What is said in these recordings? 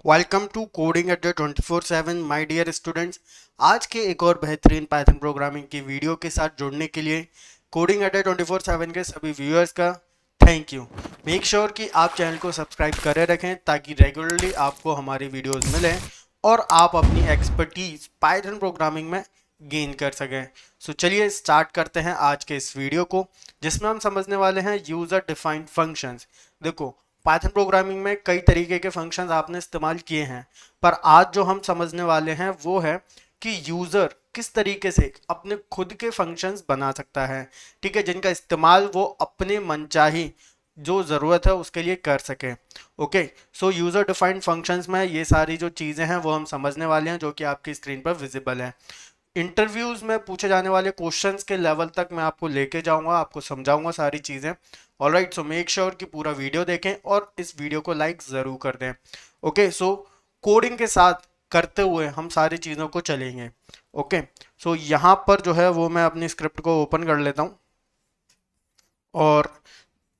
Welcome to coding at the 24/7 my dear students. आज के एक और बेहतरीन पाइथन प्रोग्रामिंग की वीडियो के साथ जुड़ने के लिए कोडिंग एट द 24/7 के सभी व्यूअर्स का थैंक यू। मेक श्योर कि आप चैनल को सब्सक्राइब करे रखें ताकि रेगुलरली आपको हमारी वीडियोस मिलें और आप अपनी एक्सपर्टीज पाइथन प्रोग्रामिंग में गेन कर सकें। सो चलिए स्टार्ट करते हैं आज के इस वीडियो को, जिसमें हम समझने वाले हैं यूजर डिफाइंड फंक्शंस। देखो, पाइथन प्रोग्रामिंग में कई तरीके के फंक्शंस आपने इस्तेमाल किए हैं, पर आज जो हम समझने वाले हैं वो है कि यूजर किस तरीके से अपने खुद के फंक्शंस बना सकता है, ठीक है, जिनका इस्तेमाल वो अपने मनचाही जो ज़रूरत है उसके लिए कर सके। ओके, सो यूज़र डिफाइंड फंक्शंस में ये सारी जो चीज़ें हैं वो हम समझने वाले हैं, जो कि आपकी स्क्रीन पर विजिबल है। इंटरव्यूज में पूछे जाने वाले क्वेश्चंस के लेवल तक मैं आपको लेके जाऊंगा, आपको समझाऊंगा सारी चीजें। ऑलराइट, सो मेक श्योर कि पूरा वीडियो देखें और इस वीडियो को लाइक जरूर कर दें। ओके, सो कोडिंग के साथ करते हुए हम सारी चीजों को चलेंगे। ओके, सो यहाँ पर जो है वो मैं अपनी स्क्रिप्ट को ओपन कर लेता हूँ और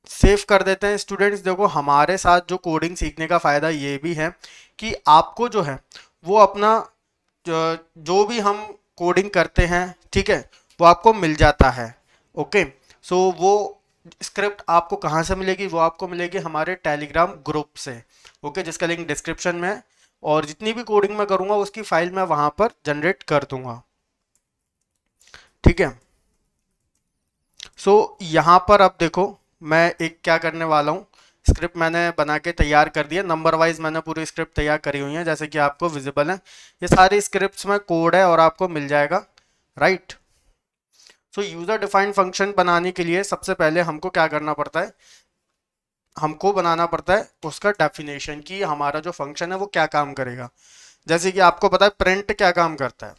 सेव कर देते हैं। स्टूडेंट्स देखो, हमारे साथ जो कोडिंग सीखने का फायदा ये भी है कि आपको जो है वो अपना जो भी हम कोडिंग करते हैं, ठीक है, वो आपको मिल जाता है। ओके, सो वो स्क्रिप्ट आपको कहाँ से मिलेगी? वो आपको मिलेगी हमारे टेलीग्राम ग्रुप से। ओके, जिसका लिंक डिस्क्रिप्शन में है, और जितनी भी कोडिंग मैं करूँगा उसकी फाइल मैं वहाँ पर जनरेट कर दूंगा। ठीक है, सो यहाँ पर अब देखो, मैं एक क्या करने वाला हूँ, स्क्रिप्ट मैंने बना के तैयार कर दिया, नंबर वाइज मैंने पूरी स्क्रिप्ट तैयार करी हुई है जैसे कि आपको विजिबल है। ये सारी स्क्रिप्ट्स में कोड है और आपको मिल जाएगा। राइट, सो यूजर डिफाइंड फंक्शन बनाने के लिए सबसे पहले हमको क्या करना पड़ता है? हमको बनाना पड़ता है उसका डेफिनेशन कि हमारा जो फंक्शन है वो क्या काम करेगा। जैसे कि आपको पता है प्रिंट क्या काम करता है,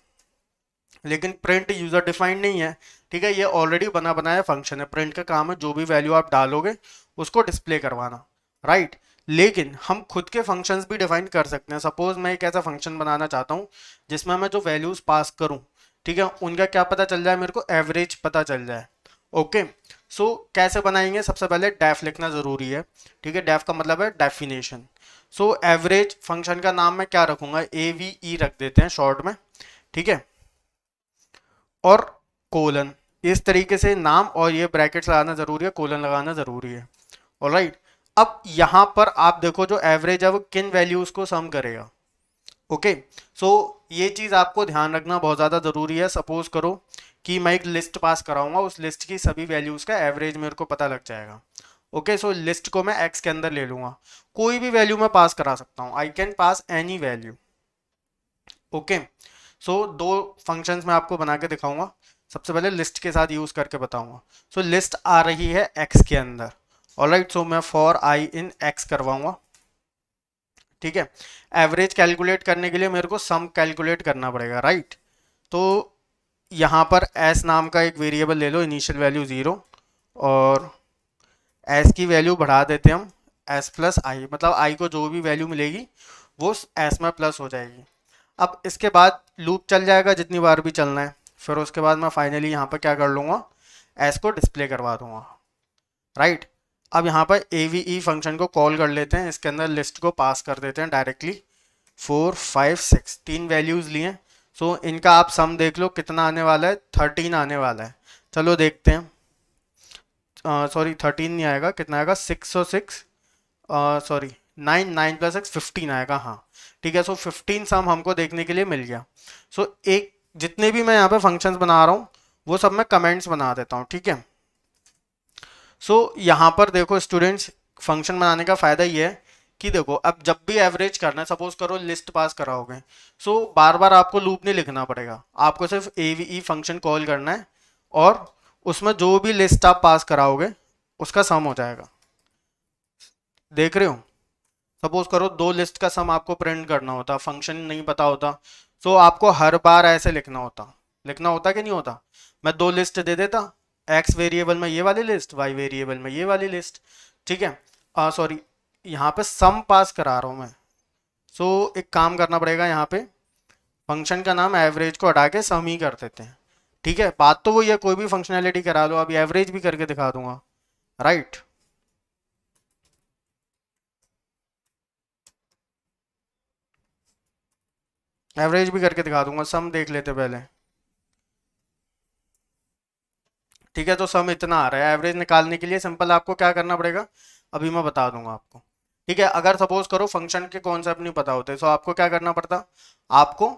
लेकिन प्रिंट यूजर डिफाइंड नहीं है। ठीक है, ये ऑलरेडी बना बनाया फंक्शन है। प्रिंट का काम है जो भी वैल्यू आप डालोगे उसको डिस्प्ले करवाना। राइट, लेकिन हम खुद के फंक्शंस भी डिफाइन कर सकते हैं। सपोज मैं एक ऐसा फंक्शन बनाना चाहता हूँ जिसमें मैं जो वैल्यूज पास करूँ, ठीक है, उनका क्या पता चल जाए? मेरे को एवरेज पता चल जाए। ओके, सो कैसे बनाएंगे? सबसे पहले डेफ लिखना जरूरी है। ठीक है, डेफ का मतलब है डेफिनेशन। सो एवरेज फंक्शन का नाम मैं क्या रखूंगा? AVE रख देते हैं शॉर्ट में। ठीक है, और कोलन, इस तरीके से नाम, और ये ब्रैकेट्स लगाना जरूरी है, कोलन लगाना जरूरी है। ऑलराइट, अब यहां पर आप देखो जो एवरेज है वो किन वैल्यूज को सम करेगा। ओके, सो ये चीज आपको ध्यान रखना बहुत ज्यादा जरूरी है। सपोज करो कि मैं एक लिस्ट पास कराऊंगा, उस लिस्ट की सभी वैल्यूज का एवरेज मेरे को पता लग जाएगा। ओके, सो लिस्ट को मैं एक्स के अंदर ले लूंगा, कोई भी वैल्यू मैं पास करा सकता हूं, I can pass any value. Okay, so दो फंक्शंस मैं आपको बना के दिखाऊंगा। सबसे पहले लिस्ट के साथ यूज करके बताऊंगा। सो लिस्ट आ रही है एक्स के अंदर। ऑलराइट, सो मैं फॉर आई इन एक्स करवाऊंगा। ठीक है, एवरेज कैलकुलेट करने के लिए मेरे को सम कैलकुलेट करना पड़ेगा। राइट, तो यहाँ पर एस नाम का एक वेरिएबल ले लो, इनिशियल वैल्यू 0, और एस की वैल्यू बढ़ा देते हैं हम एस प्लस आई, मतलब आई को जो भी वैल्यू मिलेगी वो एस में प्लस हो जाएगी। अब इसके बाद लूप चल जाएगा जितनी बार भी चलना है। फिर उसके बाद मैं फाइनली यहाँ पर क्या कर लूँगा? एस को डिस्प्ले करवा दूंगा। राइट, अब यहाँ पर AVE फंक्शन को कॉल कर लेते हैं, इसके अंदर लिस्ट को पास कर देते हैं डायरेक्टली। 4 5 6 तीन वैल्यूज लिए। सो इनका आप सम देख लो कितना आने वाला है, 13 आने वाला है। चलो देखते हैं। सॉरी 13 नहीं आएगा, कितना आएगा? 6 और 6, सॉरी 9, 9 प्लस 6 15 आएगा। हाँ, ठीक है, सो 15 सम हमको देखने के लिए मिल गया। सो एक जितने भी मैं यहाँ पे फंक्शंस बना रहा हूँ वो सब मैं कमेंट्स बना देता हूँ। ठीक है, सो यहाँ पर देखो स्टूडेंट्स, फंक्शन बनाने का फायदा ये है कि देखो अब जब भी एवरेज करना है, सपोज करो लिस्ट पास कराओगे, सो बार बार आपको लूप नहीं लिखना पड़ेगा, आपको सिर्फ AVE फंक्शन कॉल करना है और उसमें जो भी लिस्ट आप पास कराओगे उसका सम हो जाएगा। देख रहे हो? सपोज करो दो लिस्ट का सम आपको प्रिंट करना होता, फंक्शन नहीं पता होता, तो आपको हर बार ऐसे लिखना होता कि नहीं होता? मैं दो लिस्ट दे देता, एक्स वेरिएबल में ये वाली लिस्ट, वाई वेरिएबल में ये वाली लिस्ट। ठीक है, सॉरी यहाँ पे सम पास करा रहा हूँ मैं। सो एक काम करना पड़ेगा, यहाँ पे फंक्शन का नाम एवरेज को हटा के सम ही कर देते हैं। ठीक है, बात तो वो ये कोई भी फंक्शनैलिटी करा लो, अभी एवरेज भी करके दिखा दूंगा। राइट, एवरेज भी करके दिखा दूंगा, सम देख लेते पहले। ठीक है, तो सम इतना आ रहा है। एवरेज निकालने के लिए सिंपल आपको क्या करना पड़ेगा, अभी मैं बता दूंगा आपको। ठीक है, अगर सपोज करो फंक्शन के कॉन्सेप्ट नहीं पता होते तो आपको क्या करना पड़ता, आपको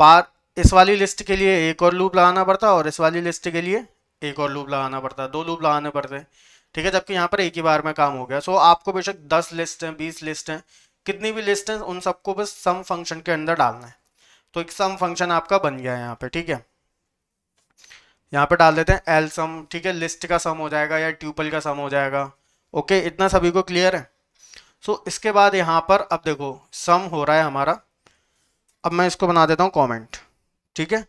बार इस वाली लिस्ट के लिए एक और लूप लगाना पड़ता और इस वाली लिस्ट के लिए एक और लूप लगाना पड़ता, दो लूप लगाने पड़ते। ठीक है, जबकि यहाँ पर एक ही बार में काम हो गया। सो आपको बेशक 10 लिस्ट हैं, 20 लिस्ट हैं, कितनी भी लिस्ट हैं, उन सबको बस सम फंक्शन के अंदर डालना है। तो एक सम फंक्शन आपका बन गया है यहाँ पे। ठीक है, यहाँ पे डाल देते हैं एल सम। ठीक है, लिस्ट का सम हो जाएगा या ट्यूपल का सम हो जाएगा। ओके, इतना सभी को क्लियर है। सो इसके बाद यहाँ पर अब देखो सम हो रहा है हमारा। अब मैं इसको बना देता हूँ कमेंट। ठीक है,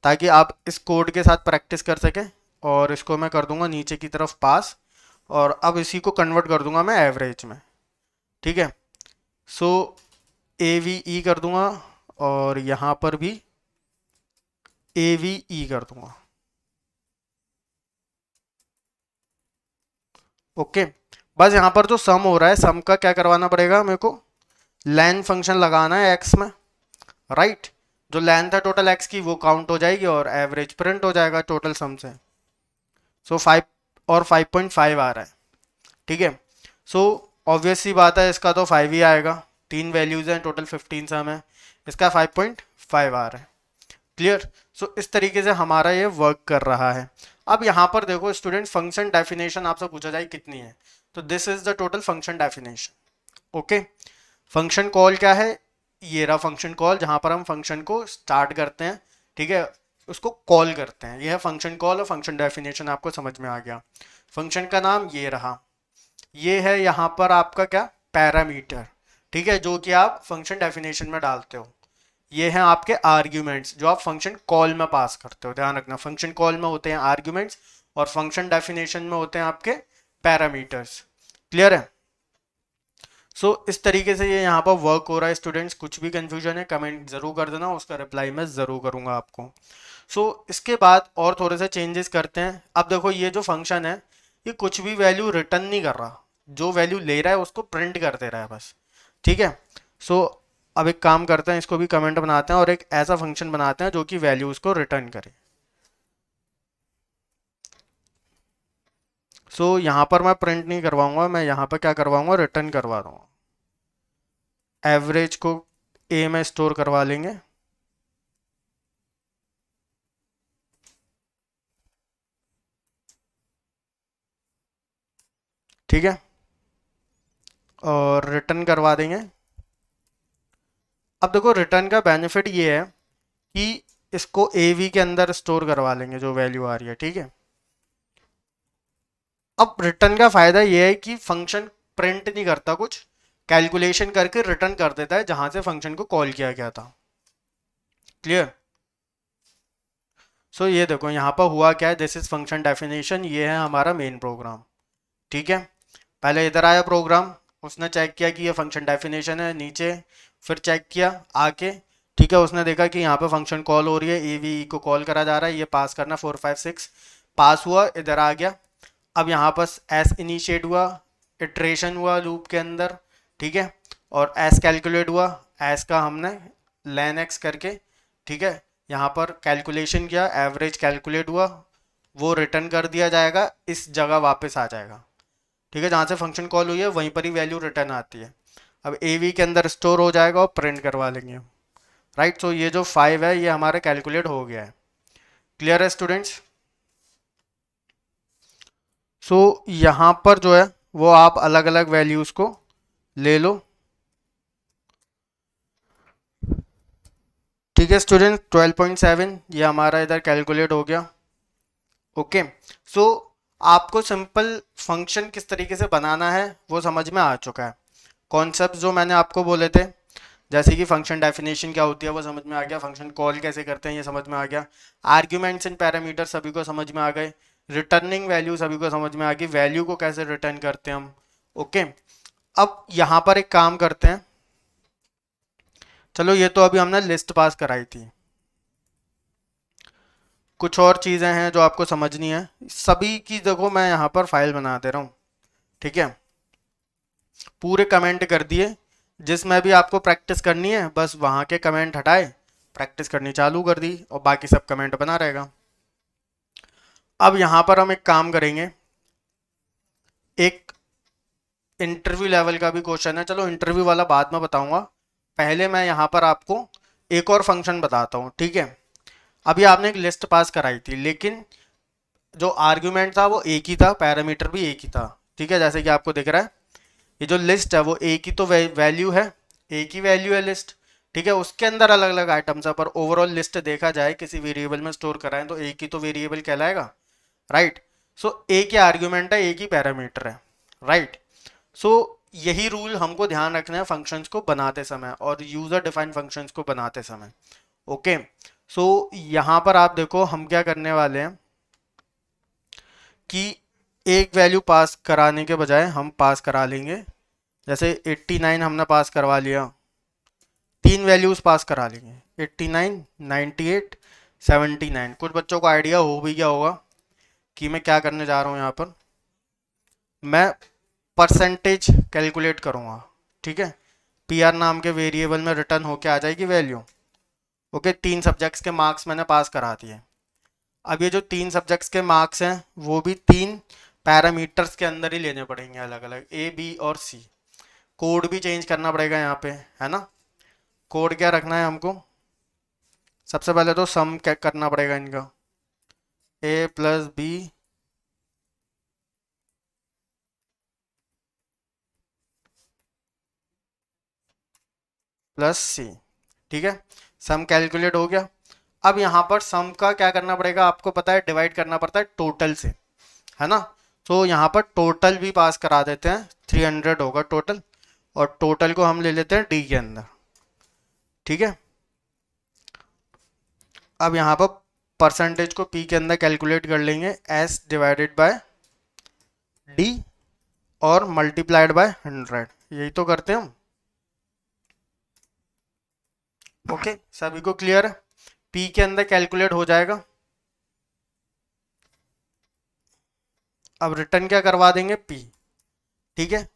ताकि आप इस कोड के साथ प्रैक्टिस कर सकें। और इसको मैं कर दूंगा नीचे की तरफ पास, और अब इसी को कन्वर्ट कर दूंगा मैं एवरेज में। ठीक है, सो ए वी ई कर दूंगा और यहाँ पर भी ए वी ई कर दूंगा। ओके, बस यहाँ पर जो सम हो रहा है, सम का क्या करवाना पड़ेगा मेरे को, लैन फंक्शन लगाना है एक्स में। राइट, जो लैन था टोटल एक्स की वो काउंट हो जाएगी और एवरेज प्रिंट हो जाएगा टोटल सम से। सो 5 और 5.5 आ रहा है। ठीक है, सो ऑब्वियस सी बात है, इसका तो 5 ही आएगा। तीन वैल्यूज हैं, टोटल 15 सम है, इसका 5.5 आ रहा है। क्लियर। सो इस तरीके से हमारा ये वर्क कर रहा है। अब यहाँ पर देखो स्टूडेंट, फंक्शन डेफिनेशन आपसे पूछा जाए कितनी है, तो this is the total function definition. Okay, function call क्या है, ये रहा फंक्शन कॉल, जहां पर हम फंक्शन को स्टार्ट करते हैं। ठीक है, उसको कॉल करते हैं, यह है फंक्शन कॉल। और फंक्शन डेफिनेशन आपको समझ में आ गया। फंक्शन का नाम ये रहा, ये है यहाँ पर आपका क्या, पैरामीटर। ठीक है, जो कि आप फंक्शन डेफिनेशन में डालते हो। ये हैं आपके आर्ग्यूमेंट्स जो आप फंक्शन कॉल में पास करते हो। ध्यान रखना, फंक्शन कॉल में होते हैं आर्ग्यूमेंट्स और फंक्शन डेफिनेशन में होते हैं आपके पैरामीटर्स। क्लियर है। इस तरीके से ये यहाँ पर वर्क हो रहा है। स्टूडेंट्स, कुछ भी कंफ्यूजन है कमेंट जरूर कर देना, उसका रिप्लाई मैं जरूर करूंगा आपको। इसके बाद और थोड़े से चेंजेस करते हैं। अब देखो ये जो फंक्शन है, ये कुछ भी वैल्यू रिटर्न नहीं कर रहा, जो वैल्यू ले रहा है उसको प्रिंट कर दे रहा है बस। ठीक है, सो अब एक काम करते हैं, इसको भी कमेंट बनाते हैं और एक ऐसा फंक्शन बनाते हैं जो कि वैल्यूज को रिटर्न करे। यहाँ पर मैं प्रिंट नहीं करवाऊंगा, मैं यहाँ पर क्या करवाऊंगा, रिटर्न करवा दूंगा। एवरेज को ए में स्टोर करवा लेंगे। ठीक है, और रिटर्न करवा देंगे। अब देखो रिटर्न का बेनिफिट ये है कि इसको ए वी के अंदर स्टोर करवा लेंगे जो वैल्यू आ रही है। ठीक है, अब रिटर्न का फायदा ये है कि फंक्शन प्रिंट नहीं करता कुछ, कैलकुलेशन करके रिटर्न कर देता है जहां से फंक्शन को कॉल किया गया था। क्लियर। ये देखो यहाँ पर हुआ क्या है, दिस इज फंक्शन डेफिनेशन, ये है हमारा मेन प्रोग्राम। ठीक है, पहले इधर आया प्रोग्राम, उसने चेक किया कि ये फंक्शन डेफिनेशन है, नीचे फिर चेक किया आके। ठीक है, उसने देखा कि यहाँ पे फंक्शन कॉल हो रही है, ए वी को कॉल करा जा रहा है, ये पास करना 4 5 6 पास हुआ, इधर आ गया। अब यहाँ पर एस इनिशिएट हुआ, इटरेशन हुआ लूप के अंदर। ठीक है, और एस कैलकुलेट हुआ, एस का हमने लेन एक्स करके, ठीक है, यहाँ पर कैलकुलेशन किया, एवरेज कैलकुलेट हुआ, वो रिटर्न कर दिया जाएगा, इस जगह वापस आ जाएगा। ठीक है, जहाँ से फंक्शन कॉल हुई है वहीं पर ही वैल्यू रिटर्न आती है। अब ए वी के अंदर स्टोर हो जाएगा और प्रिंट करवा लेंगे। राइट, ये जो 5 है ये हमारे कैलकुलेट हो गया है। क्लियर है स्टूडेंट्स। यहाँ पर जो है वो आप अलग अलग वैल्यूज को ले लो। ठीक है स्टूडेंट, 12.7 ये हमारा इधर कैलकुलेट हो गया। ओके, सो आपको सिंपल फंक्शन किस तरीके से बनाना है वो समझ में आ चुका है। कॉन्सेप्ट जो मैंने आपको बोले थे, जैसे कि फंक्शन डेफिनेशन क्या होती है वो समझ में आ गया, फंक्शन कॉल कैसे करते हैं ये समझ में आ गया, आर्ग्यूमेंट्स एंड पैरामीटर सभी को समझ में आ गए, रिटर्निंग वैल्यू सभी को समझ में आ गई, वैल्यू को कैसे रिटर्न करते हैं हम। ओके, अब यहाँ पर एक काम करते हैं, चलो ये तो अभी हमने लिस्ट पास कराई थी, कुछ और चीज़ें हैं जो आपको समझनी है। सभी की देखो मैं यहाँ पर फाइल बना दे रहा हूँ। ठीक है, पूरे कमेंट कर दिए, जिसमें भी आपको प्रैक्टिस करनी है बस वहाँ के कमेंट हटाए प्रैक्टिस करनी चालू कर दी और बाकी सब कमेंट बना रहेगा। अब यहाँ पर हम एक काम करेंगे, एक इंटरव्यू लेवल का भी क्वेश्चन है, चलो इंटरव्यू वाला बाद में बताऊंगा, पहले मैं यहाँ पर आपको एक और फंक्शन बताता हूँ, ठीक है। अभी आपने एक लिस्ट पास कराई थी, लेकिन जो आर्ग्यूमेंट था वो एक ही था, पैरामीटर भी एक ही था, ठीक है। जैसे कि आपको दिख रहा है ये जो लिस्ट है वो एक ही तो वैल्यू है, एक ही वैल्यू है लिस्ट, ठीक है। उसके अंदर अलग अलग आइटम्स है, पर ओवरऑल लिस्ट देखा जाए किसी वेरिएबल में स्टोर कराएं तो एक ही तो वेरिएबल कहलाएगा, राइट। सो एक ही आर्ग्यूमेंट है, एक ही पैरामीटर है, राइट। सो यही रूल हमको ध्यान रखना है फंक्शंस को बनाते समय और यूजर डिफाइन फंक्शंस को बनाते समय, ओके। सो यहाँ पर आप देखो हम क्या करने वाले हैं कि एक वैल्यू पास कराने के बजाय हम पास करा लेंगे, जैसे 89 हमने पास करवा लिया, तीन वैल्यूज पास करा लेंगे, 89, 98, 79। कुछ बच्चों को आइडिया हो भी गया होगा कि मैं क्या करने जा रहा हूँ। यहाँ पर मैं परसेंटेज कैलकुलेट करूँगा, ठीक है। पी आर नाम के वेरिएबल में रिटर्न होके आ जाएगी वैल्यू, ओके। तीन सब्जेक्ट्स के मार्क्स मैंने पास करा दिए। अब ये जो तीन सब्जेक्ट्स के मार्क्स हैं वो भी तीन पैरामीटर्स के अंदर ही लेने पड़ेंगे, अलग अलग ए बी और सी। कोड भी चेंज करना पड़ेगा यहाँ पे, है ना। कोड क्या रखना है हमको, सबसे पहले तो सम क्या करना पड़ेगा इनका, ए प्लस बी प्लस सी, ठीक है। सम कैलकुलेट हो गया। अब यहाँ पर सम का क्या करना पड़ेगा, आपको पता है डिवाइड करना पड़ता है टोटल से, है ना। तो यहाँ पर टोटल भी पास करा देते हैं, 300 होगा टोटल, और टोटल को हम ले लेते हैं डी के अंदर, ठीक है। अब यहाँ पर परसेंटेज को पी के अंदर कैलकुलेट कर लेंगे, एस डिवाइडेड बाय डी और मल्टीप्लाइड बाय 100, यही तो करते हैं हम, ओके। सभी को क्लियर है, पी के अंदर कैलकुलेट हो जाएगा। अब रिटर्न क्या करवा देंगे, पी, ठीक है।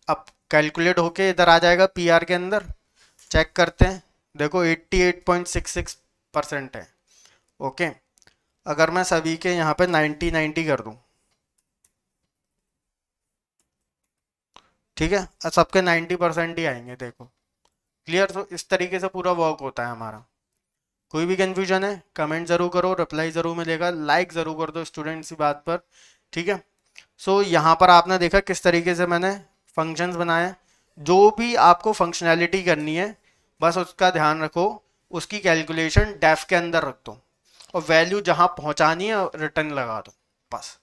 अब कैलकुलेट होके इधर आ जाएगा पी आर के अंदर, चेक करते हैं, देखो 88.66% है, ओके। अगर मैं सभी के यहाँ पे 90-90 कर दूं, ठीक है, सबके 90% ही आएंगे, देखो क्लियर। तो इस तरीके से पूरा वर्क होता है हमारा। कोई भी कंफ्यूजन है कमेंट जरूर करो, रिप्लाई जरूर मिलेगा, लाइक जरूर कर दो स्टूडेंट्स की बात पर, ठीक है। सो यहाँ पर आपने देखा किस तरीके से मैंने फंक्शंस बनाए। जो भी आपको फंक्शनैलिटी करनी है बस उसका ध्यान रखो, उसकी कैलकुलेशन डेफ के अंदर रख दो और वैल्यू जहां पहुंचानी है रिटर्न लगा दो, बस,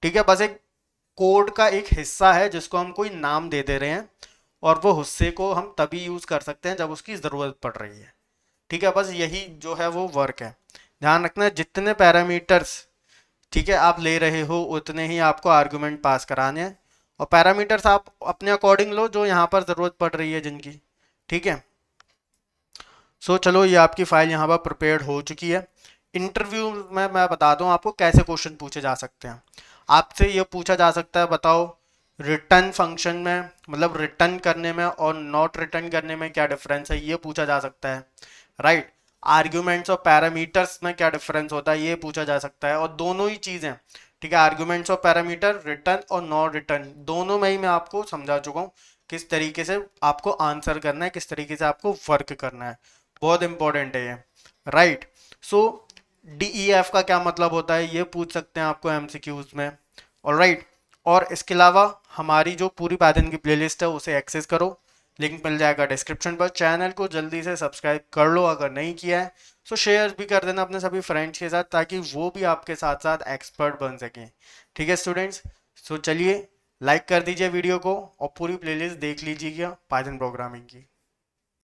ठीक है। बस एक कोड का एक हिस्सा है जिसको हम कोई नाम दे दे रहे हैं, और वो हिस्से को हम तभी यूज कर सकते हैं जब उसकी जरूरत पड़ रही है, ठीक है। बस यही जो है वो वर्क है। ध्यान रखना जितने पैरामीटर्स, ठीक है, आप ले रहे हो उतने ही आपको आर्गुमेंट पास कराने हैं, और पैरामीटर्स आप अपने अकॉर्डिंग लो जो यहाँ पर जरूरत पड़ रही है जिनकी, ठीक है। सो चलो ये आपकी फाइल यहाँ पर प्रिपेयर्ड हो चुकी है। इंटरव्यू में मैं बता दूँ आपको कैसे क्वेश्चन पूछे जा सकते हैं। आपसे ये पूछा जा सकता है, बताओ रिटर्न फंक्शन में, मतलब रिटर्न करने में और नॉट रिटर्न करने में क्या डिफरेंस है, ये पूछा जा सकता है, राइट। आर्ग्यूमेंट्स और पैरामीटर्स में क्या डिफरेंस होता है ये पूछा जा सकता है, और दोनों ही चीजें, ठीक है, आर्ग्यूमेंट्स और पैरामीटर, रिटर्न और नॉट रिटर्न, दोनों में ही मैं आपको समझा चुका हूँ किस तरीके से आपको आंसर करना है, किस तरीके से आपको वर्क करना है। बहुत इंपॉर्टेंट है ये, राइट। सो DEF का क्या मतलब होता है ये पूछ सकते हैं आपको MCQs में, ऑलराइट। और इसके अलावा हमारी जो पूरी पाइथन की प्लेलिस्ट है उसे एक्सेस करो, लिंक मिल जाएगा डिस्क्रिप्शन पर। चैनल को जल्दी से सब्सक्राइब कर लो अगर नहीं किया है, सो शेयर भी कर देना अपने सभी फ्रेंड्स के साथ ताकि वो भी आपके साथ साथ एक्सपर्ट बन सकें, ठीक है स्टूडेंट्स। सो चलिए लाइक कर दीजिए वीडियो को और पूरी प्लेलिस्ट देख लीजिएगा पाइथन प्रोग्रामिंग की।